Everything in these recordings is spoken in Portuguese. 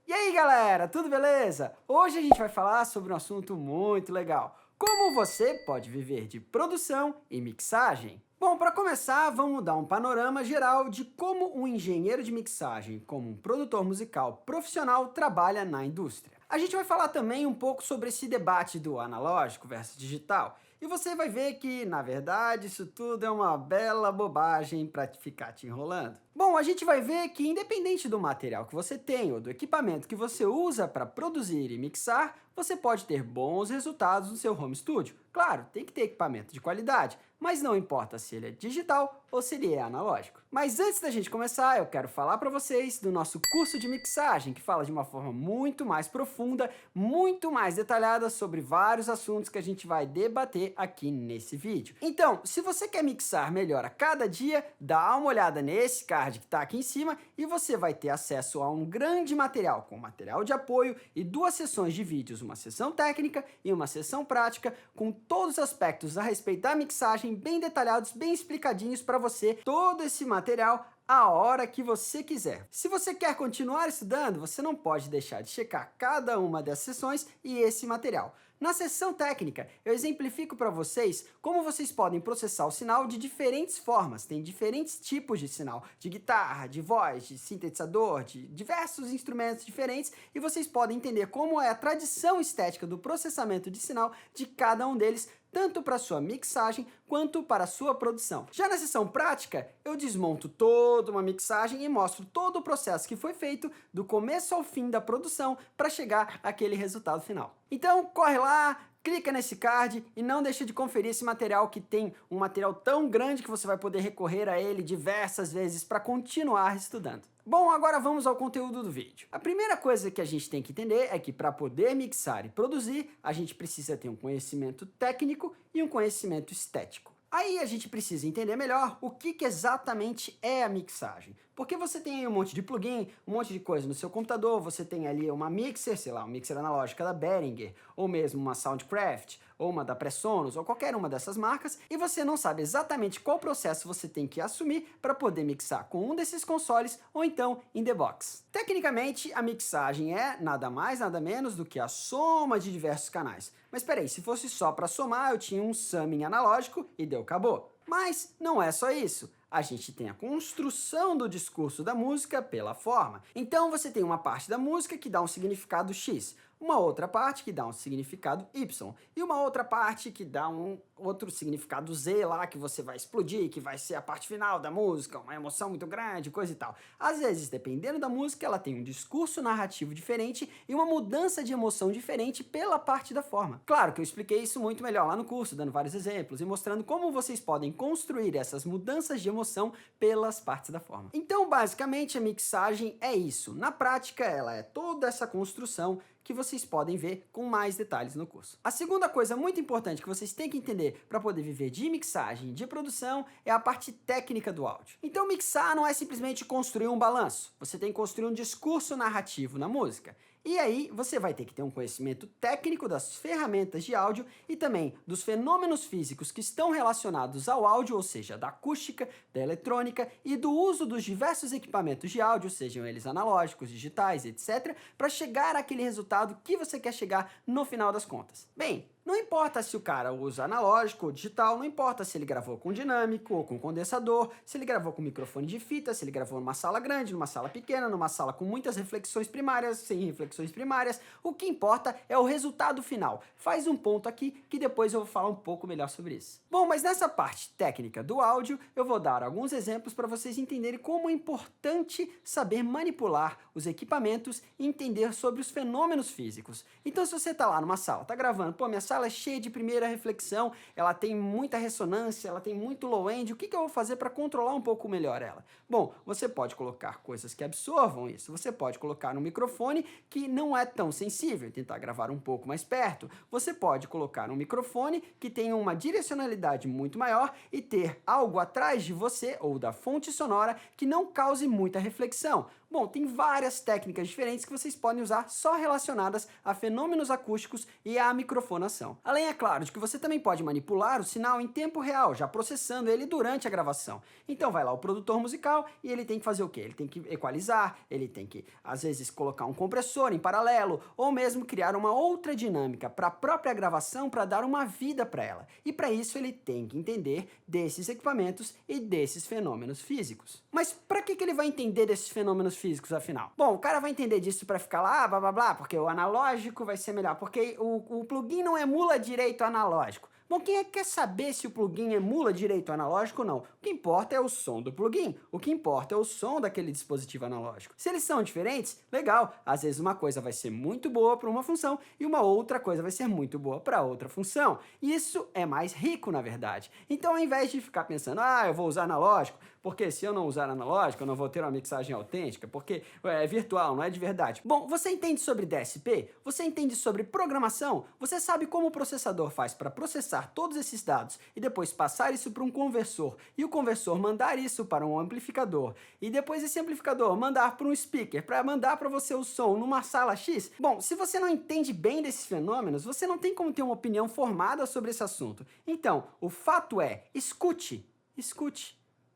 E aí galera, tudo beleza? Hoje a gente vai falar sobre um assunto muito legal. Como você pode viver de produção e mixagem? Bom, para começar, vamos dar um panorama geral de como um engenheiro de mixagem, como um produtor musical profissional, trabalha na indústria. A gente vai falar também um pouco sobre esse debate do analógico versus digital. E você vai ver que, na verdade, isso tudo é uma bela bobagem para ficar te enrolando. Bom, a gente vai ver que independente do material que você tem ou do equipamento que você usa para produzir e mixar, você pode ter bons resultados no seu home studio. Claro, tem que ter equipamento de qualidade, mas não importa se ele é digital ou se ele é analógico. Mas antes da gente começar, eu quero falar para vocês do nosso curso de mixagem, que fala de uma forma muito mais profunda, muito mais detalhada sobre vários assuntos que a gente vai debater aqui nesse vídeo. Então, se você quer mixar melhor a cada dia, dá uma olhada nesse card que está aqui em cima e você vai ter acesso a um grande material com material de apoio e 2 sessões de vídeos, uma sessão técnica e uma sessão prática, com todos os aspectos a respeito da mixagem bem detalhados, bem explicadinhos para você, todo esse material a hora que você quiser. Se você quer continuar estudando, você não pode deixar de checar cada uma dessas sessões e esse material. Na sessão técnica, eu exemplifico para vocês como vocês podem processar o sinal de diferentes formas. Tem diferentes tipos de sinal, de guitarra, de voz, de sintetizador, de diversos instrumentos diferentes, e vocês podem entender como é a tradição estética do processamento de sinal de cada um deles, tanto para sua mixagem quanto para a sua produção. Já na sessão prática, eu desmonto toda uma mixagem e mostro todo o processo que foi feito do começo ao fim da produção para chegar àquele resultado final. Então, corre lá, clica nesse card e não deixe de conferir esse material, que tem um material tão grande que você vai poder recorrer a ele diversas vezes para continuar estudando. Bom, agora vamos ao conteúdo do vídeo. A primeira coisa que a gente tem que entender é que para poder mixar e produzir, a gente precisa ter um conhecimento técnico e um conhecimento estético. Aí a gente precisa entender melhor o que exatamente é a mixagem. Porque você tem aí um monte de plugin, um monte de coisa no seu computador, você tem ali uma mixer, sei lá, uma mixer analógica da Behringer, ou mesmo uma Soundcraft, ou uma da Presonus, ou qualquer uma dessas marcas, e você não sabe exatamente qual processo você tem que assumir para poder mixar com um desses consoles, ou então in the box. Tecnicamente, a mixagem é nada mais, nada menos do que a soma de diversos canais. Mas peraí, se fosse só para somar, eu tinha um summing analógico e deu, acabou. Mas não é só isso. A gente tem a construção do discurso da música pela forma. Então você tem uma parte da música que dá um significado X, uma outra parte que dá um significado Y, e uma outra parte que dá um outro significado Z lá, que você vai explodir, que vai ser a parte final da música, uma emoção muito grande, coisa e tal. Às vezes, dependendo da música, ela tem um discurso narrativo diferente e uma mudança de emoção diferente pela parte da forma. Claro que eu expliquei isso muito melhor lá no curso, dando vários exemplos e mostrando como vocês podem construir essas mudanças de emoção pelas partes da forma. Então, basicamente, a mixagem é isso. Na prática, ela é toda essa construção que vocês podem ver com mais detalhes no curso. A segunda coisa muito importante que vocês têm que entender para poder viver de mixagem e de produção é a parte técnica do áudio. Então, mixar não é simplesmente construir um balanço, você tem que construir um discurso narrativo na música. E aí você vai ter que ter um conhecimento técnico das ferramentas de áudio e também dos fenômenos físicos que estão relacionados ao áudio, ou seja, da acústica, da eletrônica e do uso dos diversos equipamentos de áudio, sejam eles analógicos, digitais, etc., para chegar àquele resultado que você quer chegar no final das contas. Bem, não importa se o cara usa analógico ou digital, não importa se ele gravou com dinâmico ou com condensador, se ele gravou com microfone de fita, se ele gravou numa sala grande, numa sala pequena, numa sala com muitas reflexões primárias, sem reflexões primárias, o que importa é o resultado final. Faz um ponto aqui que depois eu vou falar um pouco melhor sobre isso. Bom, mas nessa parte técnica do áudio, eu vou dar alguns exemplos para vocês entenderem como é importante saber manipular os equipamentos e entender sobre os fenômenos físicos. Então, se você está lá numa sala, está gravando, pô, minha sala é cheia de primeira reflexão, ela tem muita ressonância, ela tem muito low end, o que eu vou fazer para controlar um pouco melhor ela? Bom, você pode colocar coisas que absorvam isso, você pode colocar um microfone que não é tão sensível, tentar gravar um pouco mais perto, você pode colocar um microfone que tenha uma direcionalidade muito maior e ter algo atrás de você ou da fonte sonora que não cause muita reflexão. Bom, tem várias técnicas diferentes que vocês podem usar só relacionadas a fenômenos acústicos e à microfonação. Além, é claro, de que você também pode manipular o sinal em tempo real, já processando ele durante a gravação. Então vai lá o produtor musical e ele tem que fazer o quê? Ele tem que equalizar, ele tem que, às vezes, colocar um compressor em paralelo, ou mesmo criar uma outra dinâmica para a própria gravação para dar uma vida para ela. E para isso ele tem que entender desses equipamentos e desses fenômenos físicos. Mas para que ele vai entender desses fenômenos físicos, afinal? Bom, o cara vai entender disso para ficar lá, blá blá blá, porque o analógico vai ser melhor, porque o plugin não emula direito o analógico. Bom, quem é que quer saber se o plugin emula direito o analógico ou não? O que importa é o som do plugin. O que importa é o som daquele dispositivo analógico. Se eles são diferentes, legal. Às vezes uma coisa vai ser muito boa para uma função e uma outra coisa vai ser muito boa para outra função. E isso é mais rico, na verdade. Então, ao invés de ficar pensando, eu vou usar analógico, porque se eu não usar analógico, eu não vou ter uma mixagem autêntica, porque é virtual, não é de verdade. Bom, você entende sobre DSP? Você entende sobre programação? Você sabe como o processador faz para processar todos esses dados e depois passar isso para um conversor, e o conversor mandar isso para um amplificador, e depois esse amplificador mandar para um speaker, para mandar para você o som numa sala X? Bom, se você não entende bem desses fenômenos, você não tem como ter uma opinião formada sobre esse assunto. Então, o fato é, escute.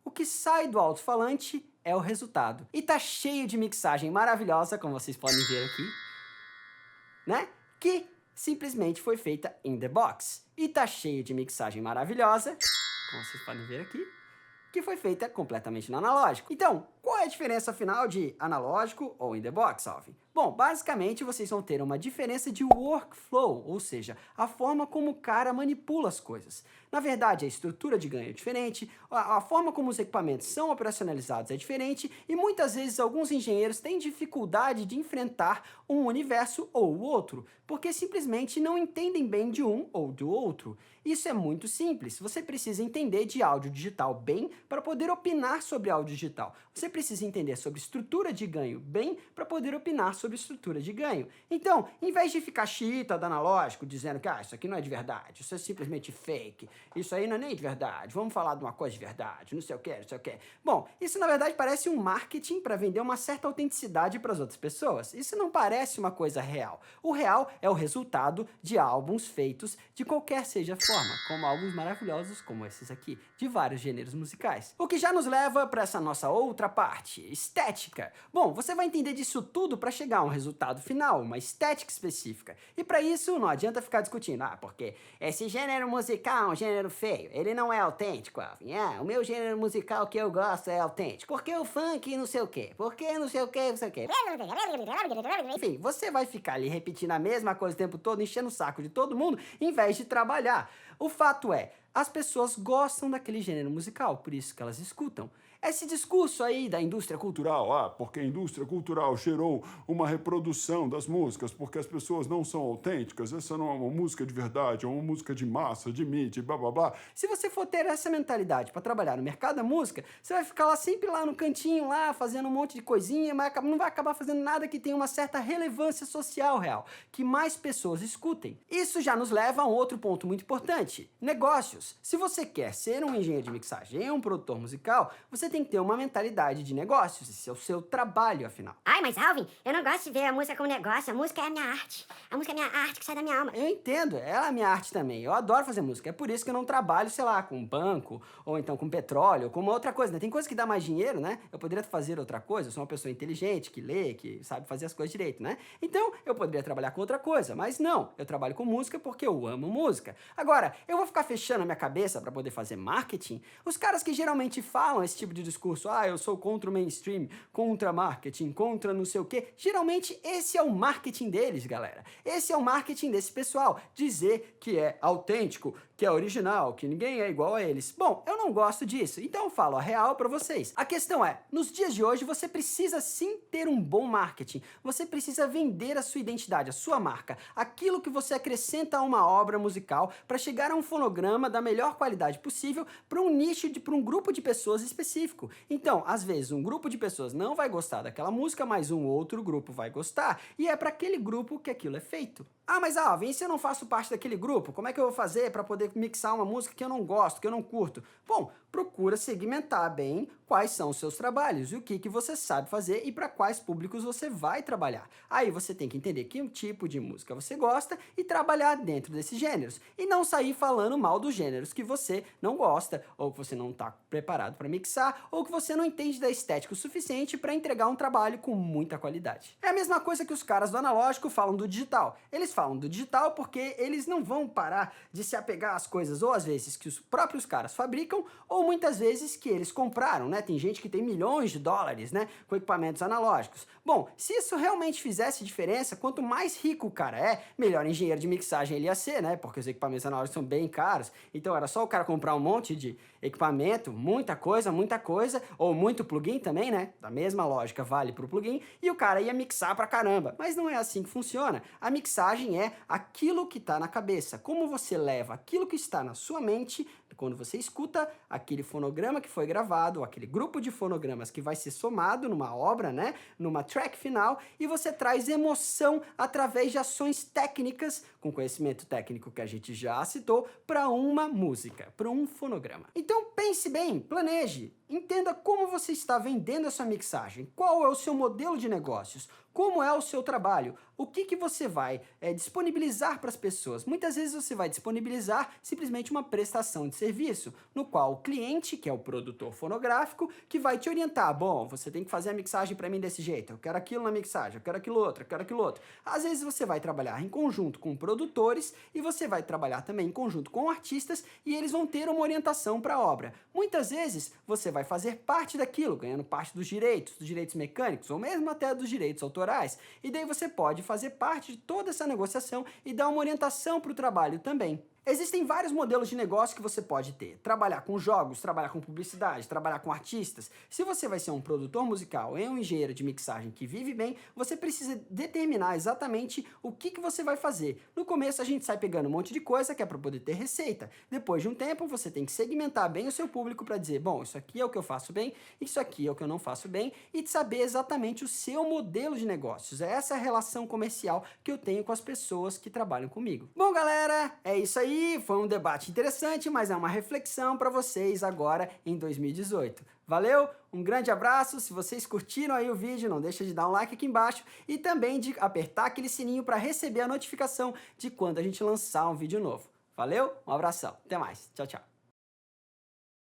O que sai do alto-falante é o resultado. E tá cheio de mixagem maravilhosa, como vocês podem ver aqui, né? Que simplesmente foi feita in the box. E tá cheio de mixagem maravilhosa, como vocês podem ver aqui, que foi feita completamente no analógico. Então, qual é a diferença final de analógico ou in the box, Alvin? Bom, basicamente vocês vão ter uma diferença de workflow, ou seja, a forma como o cara manipula as coisas. Na verdade, a estrutura de ganho é diferente, a forma como os equipamentos são operacionalizados é diferente e muitas vezes alguns engenheiros têm dificuldade de enfrentar um universo ou o outro, porque simplesmente não entendem bem de um ou do outro. Isso é muito simples, você precisa entender de áudio digital bem para poder opinar sobre áudio digital. Você precisa entender sobre estrutura de ganho bem para poder opinar sobre estrutura de ganho. Então, em vez de ficar xiita do analógico, dizendo que isso aqui não é de verdade, isso é simplesmente fake, isso aí não é nem de verdade, vamos falar de uma coisa de verdade, não sei o que, não sei o que. Bom, isso na verdade parece um marketing para vender uma certa autenticidade para as outras pessoas. Isso não parece uma coisa real. O real é o resultado de álbuns feitos de qualquer seja a forma, como álbuns maravilhosos como esses aqui, de vários gêneros musicais. O que já nos leva para essa nossa outra parte, estética. Bom, você vai entender disso tudo para chegar a um resultado final, uma estética específica. E para isso não adianta ficar discutindo, porque esse gênero musical é um gênero feio, ele não é autêntico, Alvin. O meu gênero musical que eu gosto é autêntico. Porque o funk não sei o quê, porque não sei o quê, não sei o quê. Enfim, você vai ficar ali repetindo a mesma coisa o tempo todo, enchendo o saco de todo mundo, em vez de trabalhar. O fato é, as pessoas gostam daquele gênero musical, por isso que elas escutam. Esse discurso aí da indústria cultural, porque a indústria cultural gerou uma reprodução das músicas, porque as pessoas não são autênticas, essa não é uma música de verdade, é uma música de massa, de mídia, blá blá blá. Se você for ter essa mentalidade para trabalhar no mercado da música, você vai ficar lá sempre lá no cantinho, lá, fazendo um monte de coisinha, mas não vai acabar fazendo nada que tenha uma certa relevância social real, que mais pessoas escutem. Isso já nos leva a um outro ponto muito importante, negócios. Se você quer ser um engenheiro de mixagem, um produtor musical, você tem que ter uma mentalidade de negócios. Esse é o seu trabalho, afinal. Mas Alvin, eu não gosto de ver a música como negócio. A música é a minha arte. A música é a minha arte que sai da minha alma. Eu entendo, ela é a minha arte também. Eu adoro fazer música. É por isso que eu não trabalho, sei lá, com banco, ou então com petróleo, ou com uma outra coisa, né? Tem coisa que dá mais dinheiro, né? Eu poderia fazer outra coisa. Eu sou uma pessoa inteligente, que lê, que sabe fazer as coisas direito, né? Então, eu poderia trabalhar com outra coisa. Mas não, eu trabalho com música porque eu amo música. Agora, eu vou ficar fechando a minha cabeça para poder fazer marketing? Os caras que geralmente falam esse tipo de discurso, eu sou contra o mainstream, contra marketing, contra não sei o quê. Geralmente esse é o marketing deles, galera. Esse é o marketing desse pessoal. Dizer que é autêntico, que é original, que ninguém é igual a eles. Bom, eu não gosto disso, então eu falo a real pra vocês. A questão é, nos dias de hoje você precisa sim ter um bom marketing. Você precisa vender a sua identidade, a sua marca, aquilo que você acrescenta a uma obra musical para chegar a um fonograma da melhor qualidade possível para um nicho, para um grupo de pessoas específico. específico. Então, às vezes, um grupo de pessoas não vai gostar daquela música, mas um outro grupo vai gostar, e é para aquele grupo que aquilo é feito. Ah, mas Alvin, e se eu não faço parte daquele grupo? Como é que eu vou fazer para poder mixar uma música que eu não gosto, que eu não curto? Bom, procura segmentar bem quais são os seus trabalhos e o que você sabe fazer e para quais públicos você vai trabalhar. Aí você tem que entender que tipo de música você gosta e trabalhar dentro desses gêneros. E não sair falando mal dos gêneros que você não gosta, ou que você não está preparado para mixar, ou que você não entende da estética o suficiente para entregar um trabalho com muita qualidade. É a mesma coisa que os caras do analógico falam do digital. Eles falam do digital porque eles não vão parar de se apegar às coisas, ou às vezes que os próprios caras fabricam, ou muitas vezes que eles compraram, né? Tem gente que tem milhões de dólares, né, com equipamentos analógicos. Bom, se isso realmente fizesse diferença, quanto mais rico o cara é, melhor engenheiro de mixagem ele ia ser, né? Porque os equipamentos analógicos são bem caros. Então era só o cara comprar um monte de equipamento, muita coisa, ou muito plugin também, né? Da mesma lógica vale pro plugin, e o cara ia mixar pra caramba. Mas não é assim que funciona. A mixagem é aquilo que tá na cabeça. Como você leva aquilo que está na sua mente quando você escuta aquele fonograma que foi gravado, aquele grupo de fonogramas que vai ser somado numa obra, né, numa track final, e você traz emoção através de ações técnicas, com conhecimento técnico que a gente já citou, para uma música, para um fonograma. Então pense bem, planeje, entenda como você está vendendo a sua mixagem, qual é o seu modelo de negócios, como é o seu trabalho, o que você vai disponibilizar para as pessoas. Muitas vezes você vai disponibilizar simplesmente uma prestação de serviço, no qual o cliente, que é o produtor fonográfico, que vai te orientar. Bom, você tem que fazer a mixagem para mim desse jeito, eu quero aquilo na mixagem, eu quero aquilo outro, eu quero aquilo outro. Às vezes você vai trabalhar em conjunto com produtores e você vai trabalhar também em conjunto com artistas e eles vão ter uma orientação para a obra. Muitas vezes você vai fazer parte daquilo, ganhando parte dos direitos mecânicos ou mesmo até dos direitos autorais. E daí você pode fazer parte de toda essa negociação e dar uma orientação para o trabalho também. Existem vários modelos de negócio que você pode ter. Trabalhar com jogos, trabalhar com publicidade, trabalhar com artistas. Se você vai ser um produtor musical e um engenheiro de mixagem que vive bem, você precisa determinar exatamente o que você vai fazer. No começo a gente sai pegando um monte de coisa que é para poder ter receita. Depois de um tempo você tem que segmentar bem o seu público para dizer, bom, isso aqui é o que eu faço bem, isso aqui é o que eu não faço bem, e de saber exatamente o seu modelo de negócios. É essa a relação comercial que eu tenho com as pessoas que trabalham comigo. Bom, galera, é isso aí. Foi um debate interessante, mas é uma reflexão para vocês agora em 2018. Valeu? Um grande abraço. Se vocês curtiram aí o vídeo, não deixa de dar um like aqui embaixo e também de apertar aquele sininho para receber a notificação de quando a gente lançar um vídeo novo. Valeu? Um abração. Até mais. Tchau, tchau.